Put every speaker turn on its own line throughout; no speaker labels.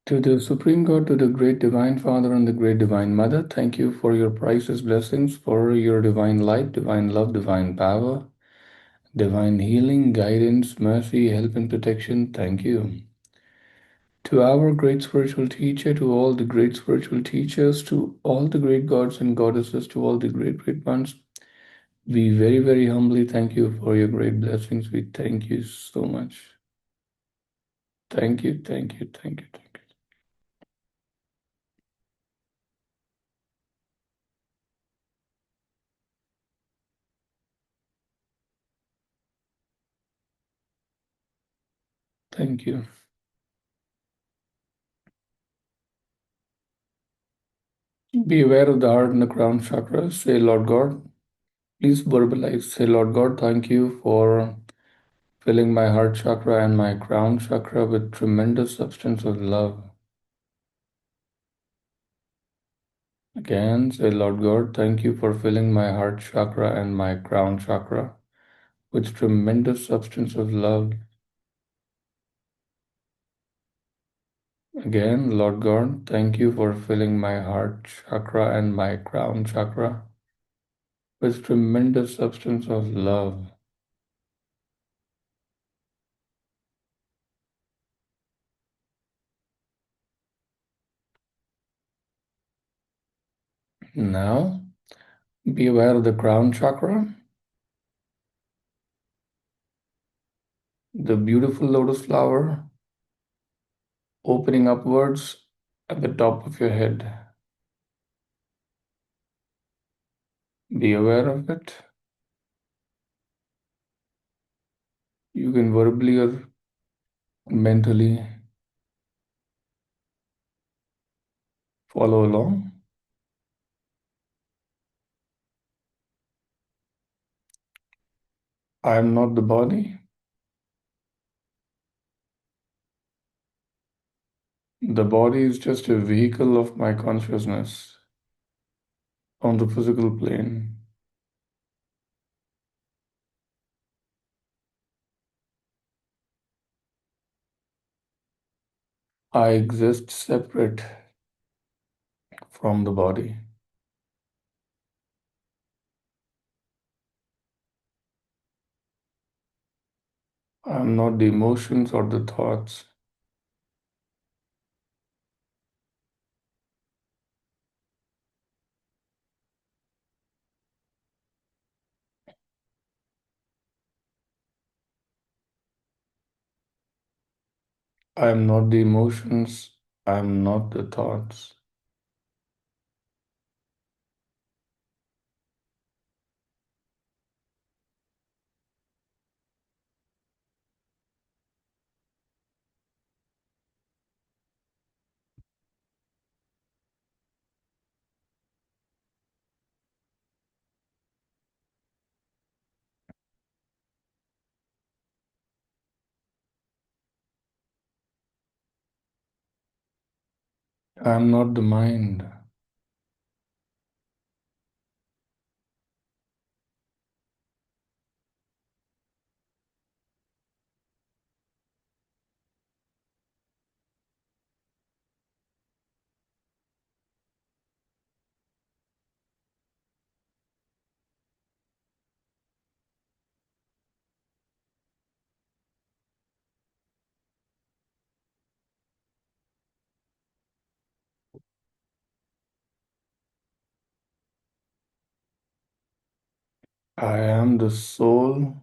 To the Supreme God, to the Great Divine Father and the Great Divine Mother, thank you for your priceless blessings, for your divine light, divine love, divine power, divine healing, guidance, mercy, help, and protection. Thank you. To our great spiritual teacher, to all the great spiritual teachers, to all the great gods and goddesses, to all the great, great ones, we very, very humbly thank you for your great blessings. We thank you so much. Thank you, thank you, thank you, thank you. Thank you. Be aware of the heart and the crown chakra. Say, Lord God, please verbalize. Say, Lord God, thank you for filling my heart chakra and my crown chakra with tremendous substance of love. Again, say, Lord God, thank you for filling my heart chakra and my crown chakra with tremendous substance of love. Again, Lord God, thank you for filling my heart chakra and my crown chakra with tremendous substance of love. Now, be aware of the crown chakra, the beautiful lotus flower opening upwards at the top of your head. Be aware of it. You can verbally or mentally follow along. I am not the body. The body is just a vehicle of my consciousness on the physical plane. I exist separate from the body. I am not the emotions or the thoughts. I am not the emotions. I am not the thoughts. I am not the mind. I am the soul.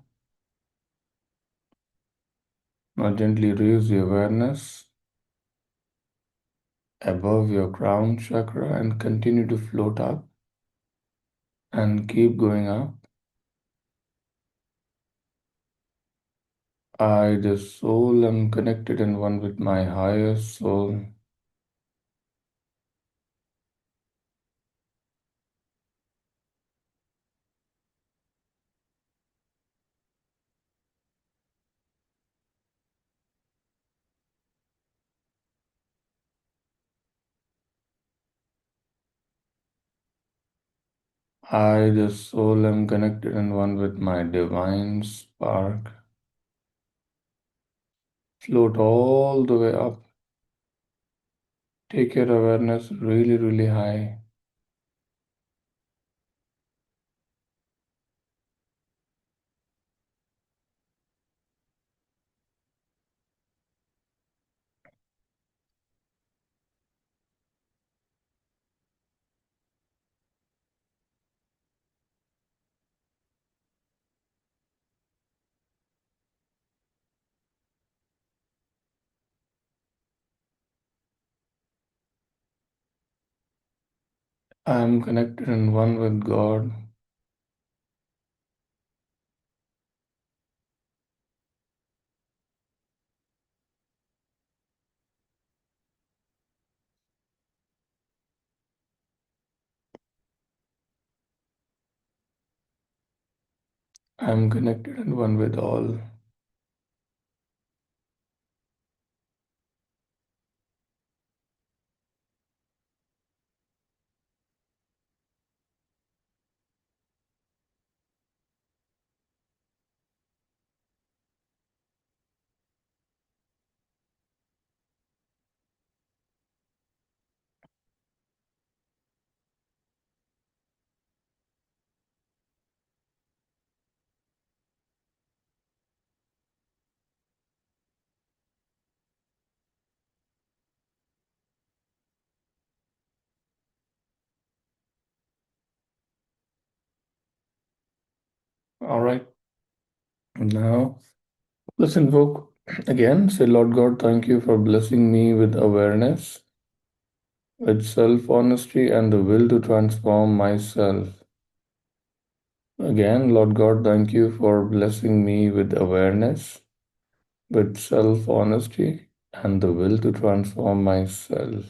Now gently raise the awareness above your crown chakra and continue to float up and keep going up. I, the soul, am connected and one with my higher soul. I, the soul, am connected and one with my divine spark. Float all the way up Take your awareness really, really high. I am connected and one with God. I am connected and one with all. All right. Now, let's invoke again. Say, Lord God, thank you for blessing me with awareness, with self honesty, and the will to transform myself. Again, Lord God, thank you for blessing me with awareness, with self honesty, and the will to transform myself.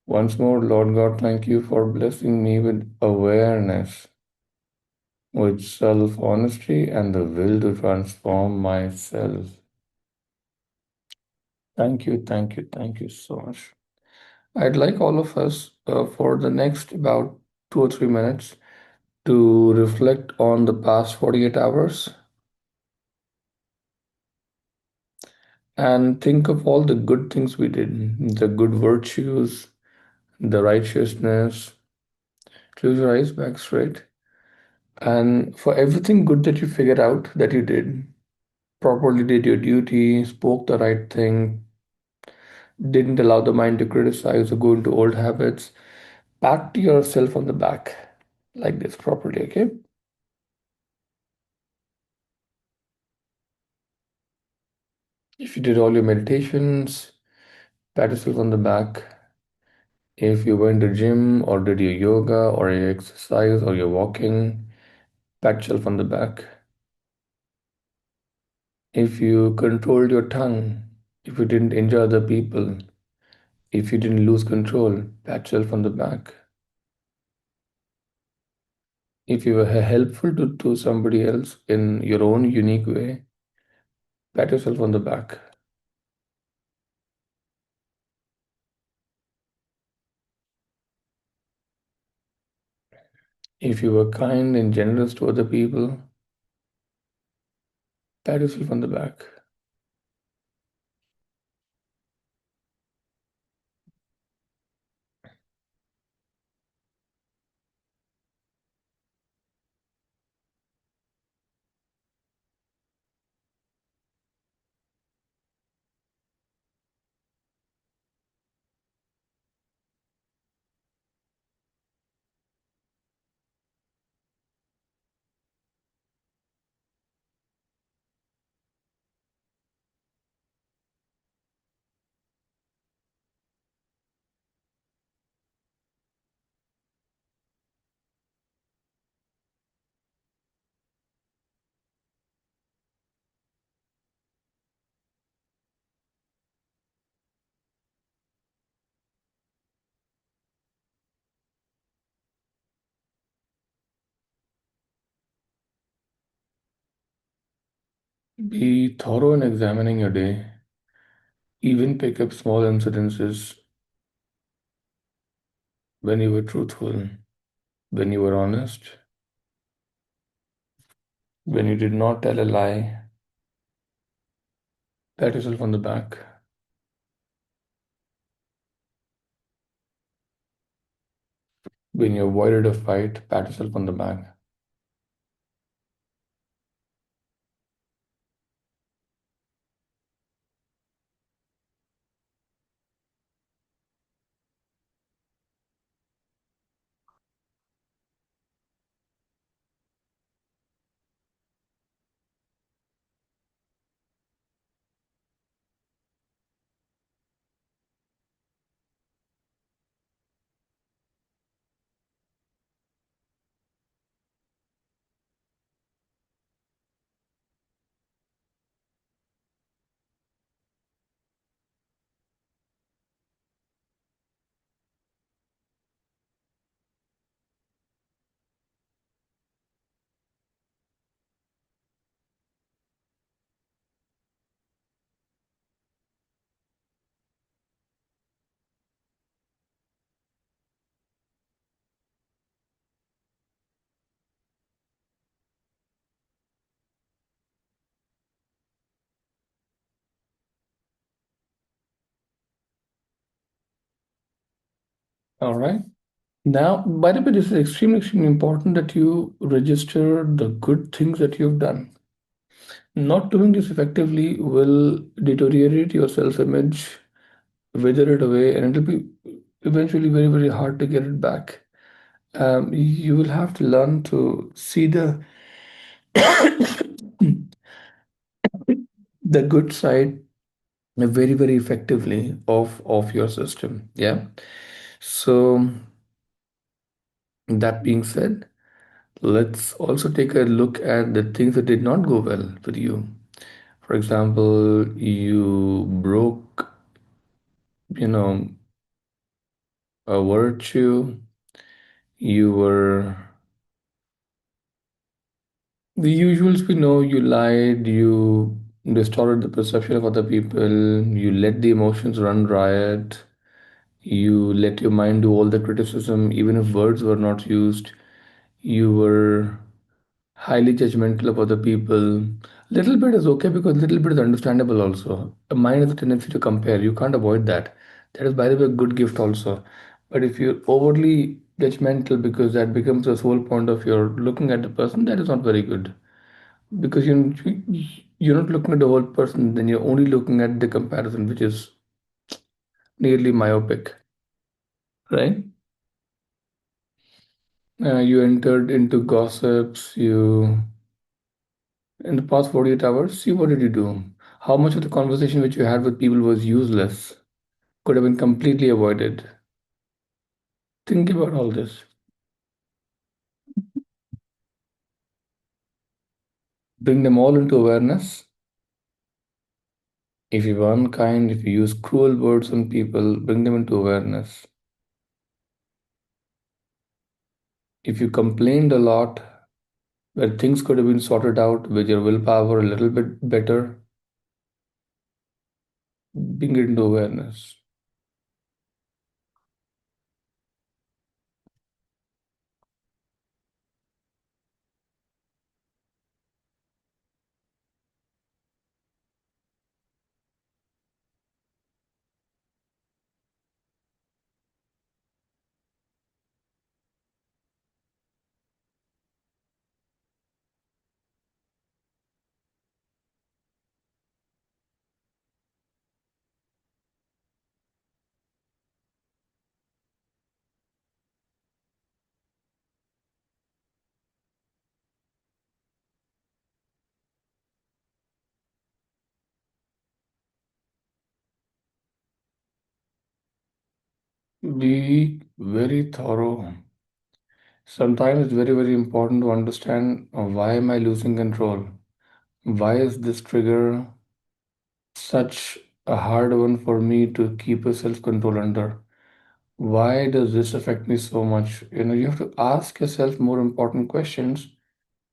Once more, Lord God, thank you for blessing me with awareness, with self honesty, and the will to transform myself. Thank you, thank you, thank you so much. I'd like all of us for the next about 2 or 3 minutes to reflect on the past 48 hours and think of all the good things we did, the good virtues, the righteousness. Close your eyes back straight. And for everything good that you figured out that you did, properly did your duty, spoke the right thing, didn't allow the mind to criticize or go into old habits, pat yourself on the back like this properly, okay? If you did all your meditations, pat yourself on the back. If you went to gym or did your yoga or your exercise or your walking, pat yourself on the back. If you controlled your tongue, if you didn't injure other people, if you didn't lose control, pat yourself on the back. If you were helpful to somebody else in your own unique way, pat yourself on the back. If you were kind and generous to other people, pat yourself on the back. Be thorough in examining your day. Even pick up small incidences when you were truthful, when you were honest, when you did not tell a lie. Pat yourself on the back. When you avoided a fight, pat yourself on the back. All right. Now, by the way, this is extremely, extremely important that you register the good things that you've done. Not doing this effectively will deteriorate your self-image, wither it away, and it'll be eventually very, very hard to get it back. You will have to learn to see the good side very, very effectively of your system. Yeah. So that being said, let's also take a look at the things that did not go well with you. For example, you broke, you know, a virtue, you were the usuals we know, you lied, you distorted the perception of other people, you let the emotions run riot, you let your mind do all the criticism, even if words were not used, you were highly judgmental of other people. Little bit is okay because little bit is understandable also. A mind has a tendency to compare. You can't avoid that. That is, by the way, a good gift also. But if you're overly judgmental because that becomes the sole point of your looking at the person, that is not very good. Because you're not looking at the whole person, then you're only looking at the comparison, which is nearly myopic, right? You entered into gossips. You In the past 48 hours, see what did you do? How much of the conversation which you had with people was useless, could have been completely avoided? Think about all this. Bring them all into awareness. If you are unkind, if you use cruel words on people, bring them into awareness. If you complained a lot, where things could have been sorted out with your willpower a little bit better, bring it into awareness. Be very thorough. Sometimes it's very, very important to understand why am I losing control? Why is this trigger such a hard one for me to keep a self-control under? Why does this affect me so much? You have to ask yourself more important questions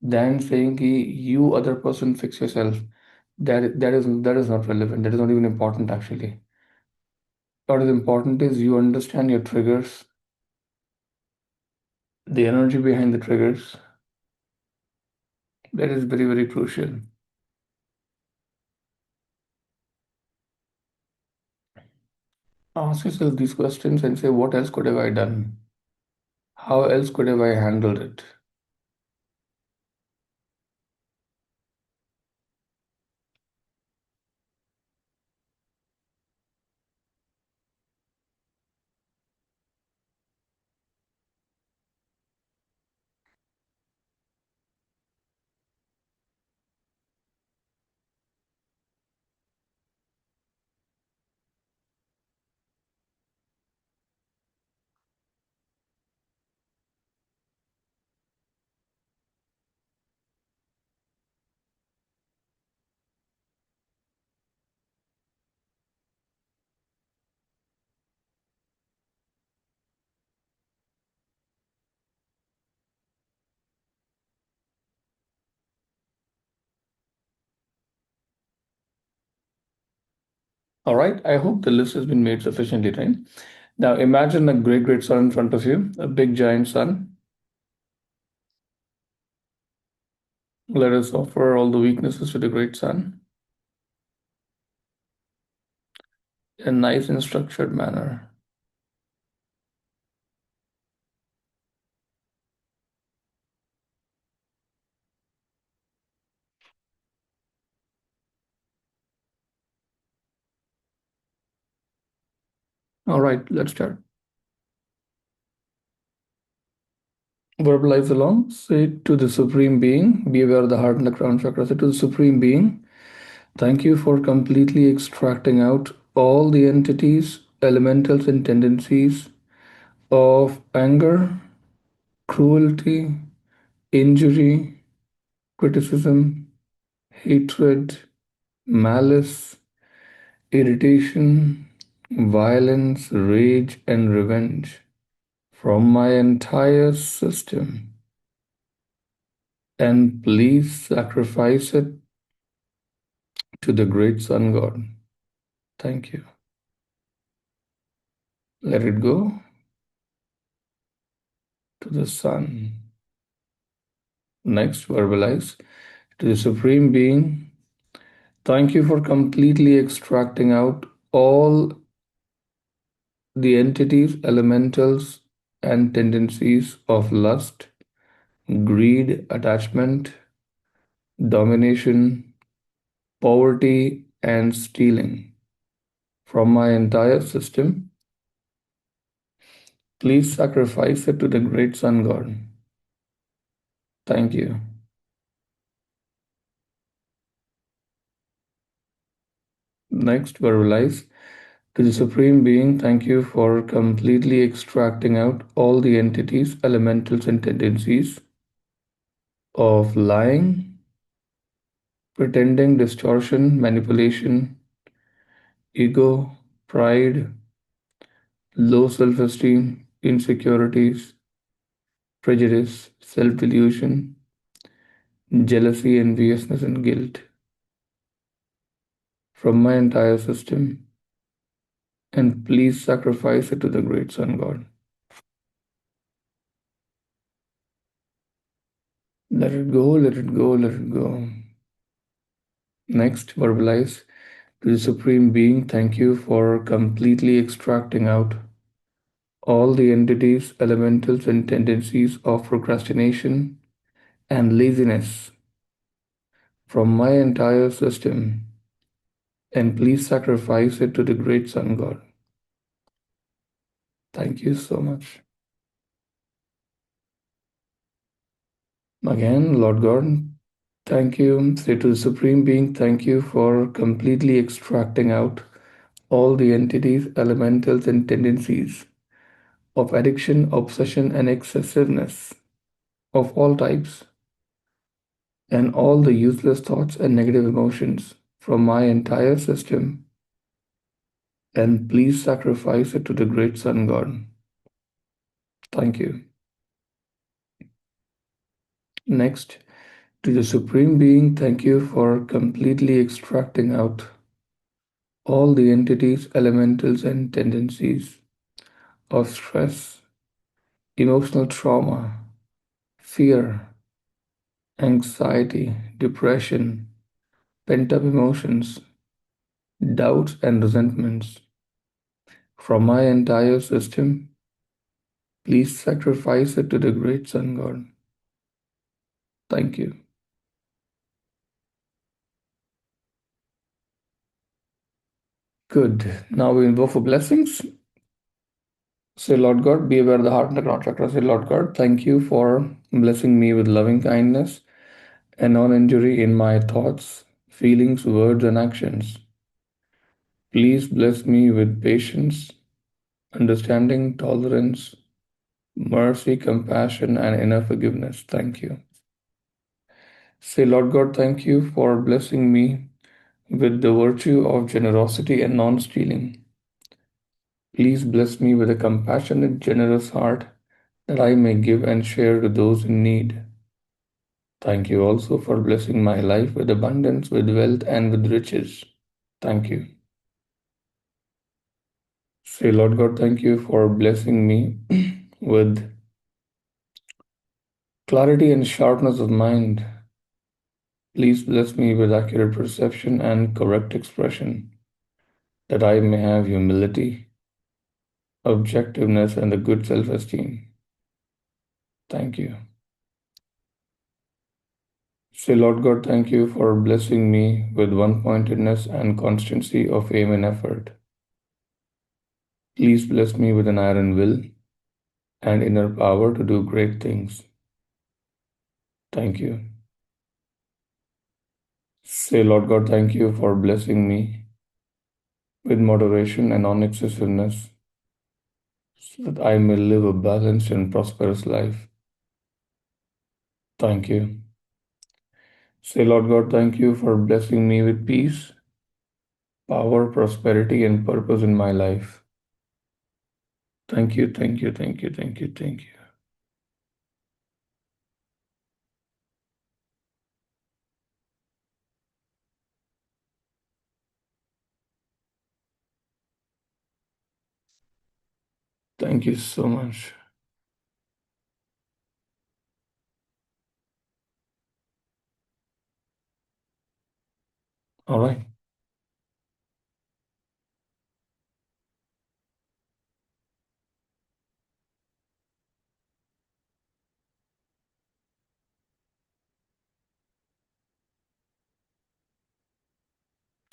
than saying, "Ki, you other person fix yourself." That is not relevant. That is not even important actually. What is important is you understand your triggers, the energy behind the triggers. That is very, very crucial. Ask yourself these questions and say, what else could have I done? How else could have I handled it? All right, I hope the list has been made sufficiently right. Now imagine a great, great sun in front of you, a big giant sun. Let us offer all the weaknesses to the great sun in a nice and structured manner. All right, let's start. Verbalize along. Say to the Supreme Being, be aware of the heart and the crown chakra. Say to the Supreme Being, thank you for completely extracting out all the entities, elementals, and tendencies of anger, cruelty, injury, criticism, hatred, malice, irritation, violence, rage, and revenge from my entire system. And please sacrifice it to the great sun god. Thank you. Let it go to the sun. Next, verbalize to the Supreme Being. Thank you for completely extracting out all the entities, elementals, and tendencies of lust, greed, attachment, domination, poverty, and stealing from my entire system. Please sacrifice it to the great sun god. Thank you. Next, verbalize to the Supreme Being. Thank you for completely extracting out all the entities, elementals, and tendencies of lying, pretending, distortion, manipulation, ego, pride, low self-esteem, insecurities, prejudice, self-delusion, jealousy, enviousness, and guilt from my entire system. And please sacrifice it to the great sun god. Let it go, let it go, let it go. Next, verbalize to the Supreme Being. Thank you for completely extracting out all the entities, elementals, and tendencies of procrastination and laziness from my entire system. And please sacrifice it to the great sun god. Thank you so much. Again, Lord God, thank you. Say to the Supreme Being, thank you for completely extracting out all the entities, elementals, and tendencies of addiction, obsession, and excessiveness of all types, and all the useless thoughts and negative emotions from my entire system. And please sacrifice it to the great sun god. Thank you. Next, to the Supreme Being, thank you for completely extracting out all the entities, elementals, and tendencies of stress, emotional trauma, fear, anxiety, depression, pent-up emotions, doubts, and resentments from my entire system. Please sacrifice it to the great Sun God. Thank you. Good. Now we invoke for blessings. Say, Lord God, be aware of the heart and the crown chakra. Say, Lord God, thank you for blessing me with loving kindness and non-injury in my thoughts, feelings, words, and actions. Please bless me with patience, understanding, tolerance, mercy, compassion, and inner forgiveness. Thank you. Say, Lord God, thank you for blessing me with the virtue of generosity and non-stealing. Please bless me with a compassionate, generous heart that I may give and share to those in need. Thank you also for blessing my life with abundance, with wealth, and with riches. Thank you. Say, Lord God, thank you for blessing me with clarity and sharpness of mind. Please bless me with accurate perception and correct expression, that I may have humility, objectiveness, and a good self-esteem. Thank you. Say, Lord God, thank you for blessing me with one-pointedness and constancy of aim and effort. Please bless me with an iron will and inner power to do great things. Thank you. Say, Lord God, thank you for blessing me with moderation and non-excessiveness, so that I may live a balanced and prosperous life. Thank you. Say, Lord God, thank you for blessing me with peace, power, prosperity, and purpose in my life. Thank you, thank you, thank you, thank you, thank you. Thank you so much. All right.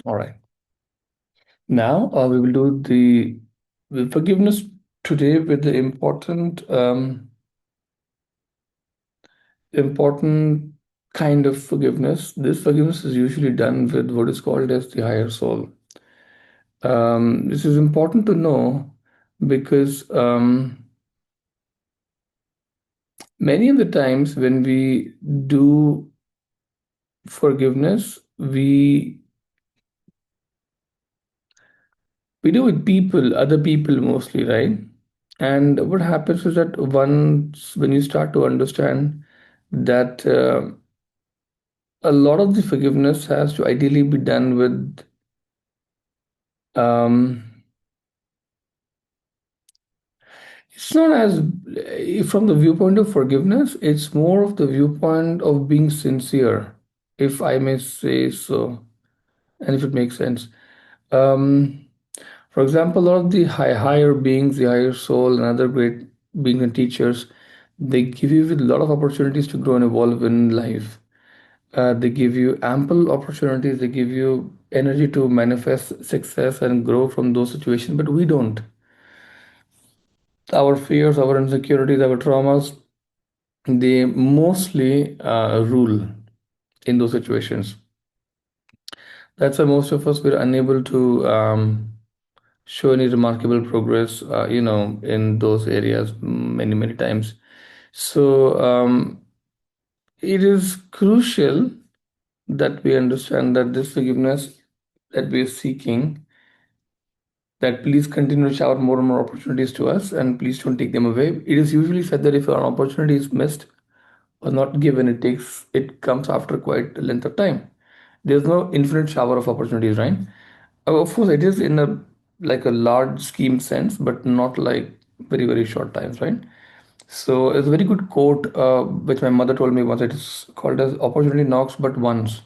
All right. Now we will do the forgiveness today with the important kind of forgiveness. This forgiveness is usually done with what is called as the higher soul. This is important to know because many of the times when we do forgiveness, we do with people, other people mostly, right? And what happens is that once when you start to understand that a lot of the forgiveness has to ideally be done with um, it's not as from the viewpoint of forgiveness, it's more of the viewpoint of being sincere, if I may say so, and if it makes sense. Um, for example, a lot of the higher beings, the higher soul, and other great beings and teachers, they give you a lot of opportunities to grow and evolve in life. They give you ample opportunities. They give you energy to manifest success and grow from those situations, but we don't. Our fears, our insecurities, our traumas, they mostly rule in those situations. That's why most of us were unable to show any remarkable progress, in those areas many times. So it is crucial that we understand that this forgiveness that we are seeking, that please continue to shower more and more opportunities to us and please don't take them away. It is usually said that if an opportunity is missed or not given, it comes after quite a length of time. There's no infinite shower of opportunities, right? Of course, it is in a large scheme sense, but not like very short times, right? So it's a very good quote which my mother told me once. It is called as "opportunity knocks but once,"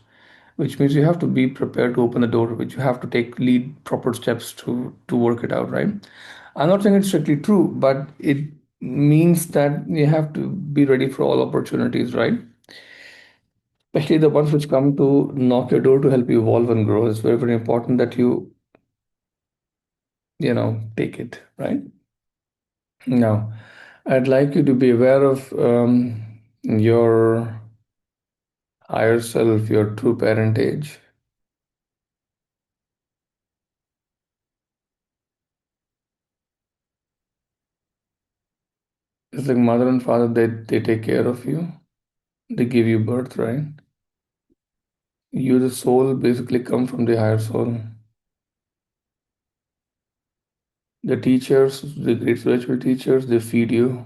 which means you have to be prepared to open the door, which you have to lead proper steps to work it out, right? I'm not saying it's strictly true, but means that you have to be ready for all opportunities, right? Especially the ones which come to knock your door to help you evolve and grow. It's very, very important that you take it, right? Now, I'd like you to be aware of your higher self, your true parentage. It's like mother and father, they take care of you. They give you birth, right? You, the soul, basically come from the higher soul. The teachers, the great spiritual teachers, they feed you.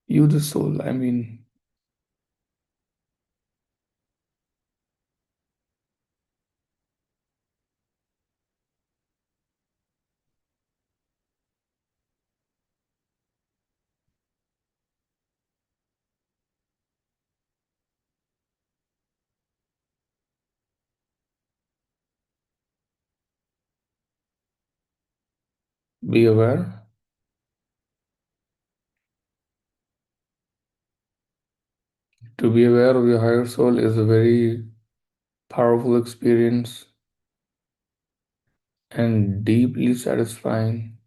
You, the soul, I mean, be aware. To be aware of your higher soul is a very powerful experience and deeply satisfying,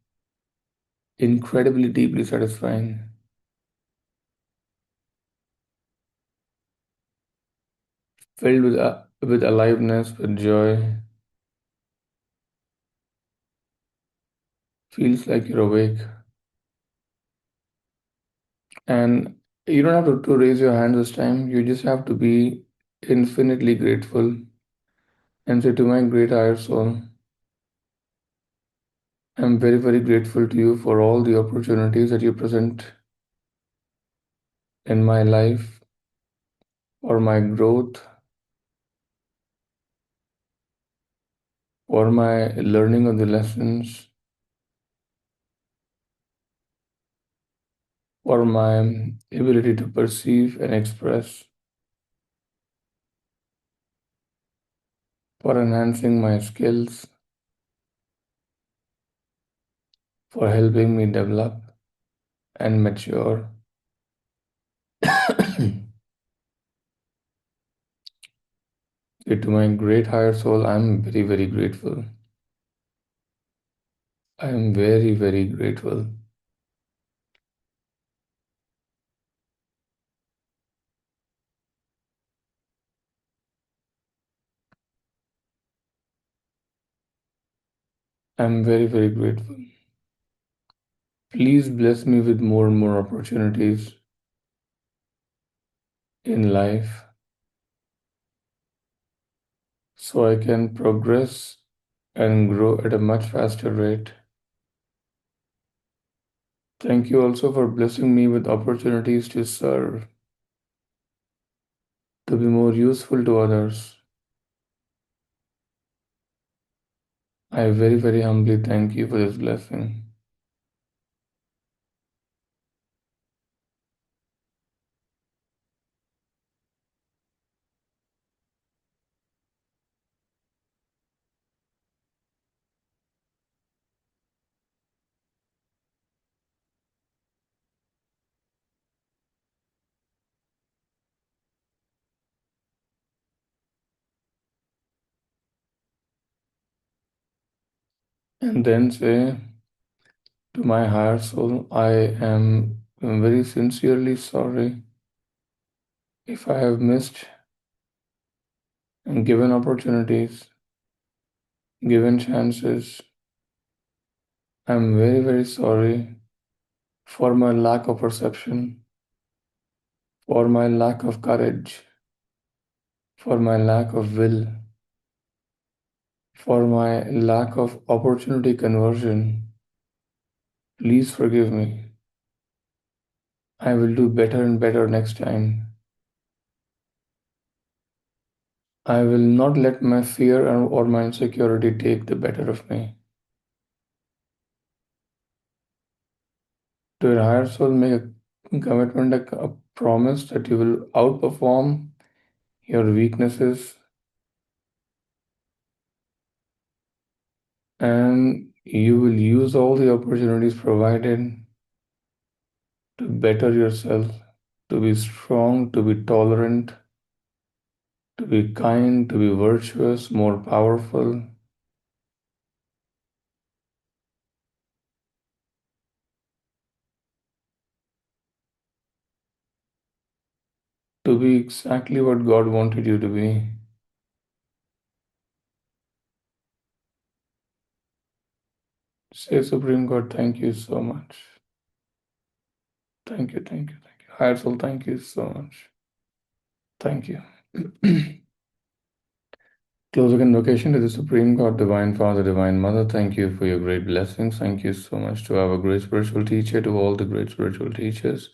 incredibly deeply satisfying, filled with aliveness, with joy. Feels like you're awake. And you don't have to raise your hand this time. You just have to be infinitely grateful and say to my great higher soul, I'm very, very grateful to you for all the opportunities that you present in my life, for my growth, for my learning of the lessons, for my ability to perceive and express, for enhancing my skills, for helping me develop and mature. To my great higher soul, I'm very, very grateful. I'm very, very grateful. I'm very, very grateful. Please bless me with more and more opportunities in life so I can progress and grow at a much faster rate. Thank you also for blessing me with opportunities to serve, to be more useful to others. I very, very humbly thank you for this blessing. And then say to my higher soul, I am very sincerely sorry if I have missed and given opportunities, given chances. I'm very, very sorry for my lack of perception, for my lack of courage, for my lack of will, for my lack of opportunity conversion. Please forgive me. I will do better and better next time. I will not let my fear or my insecurity take the better of me. To your higher soul, make a commitment, a promise that you will outperform your weaknesses and You will use all the opportunities provided to better yourself, to be strong, to be tolerant, to be kind, to be virtuous, more powerful, to be exactly what God wanted you to be. Say, Supreme God, thank you so much. Thank you, thank you, thank you. Higher Soul, thank you so much. Thank you. Closing invocation to the Supreme God, Divine Father, Divine Mother, thank you for your great blessings. Thank you so much to our great spiritual teacher, to all the great spiritual teachers,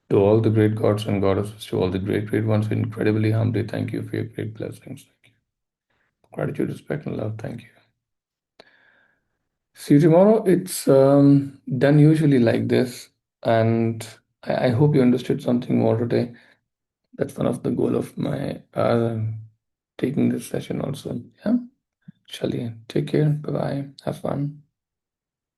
to all the great gods and goddesses, to all the great ones, incredibly humbly, thank you for your great blessings. Thank you. Gratitude, respect, and love. Thank you. See you tomorrow. It's done usually like this, and I hope you understood something more today. That's one of the goal of my taking this session also. Yeah. Chaliye. Take care. Bye bye. Have fun.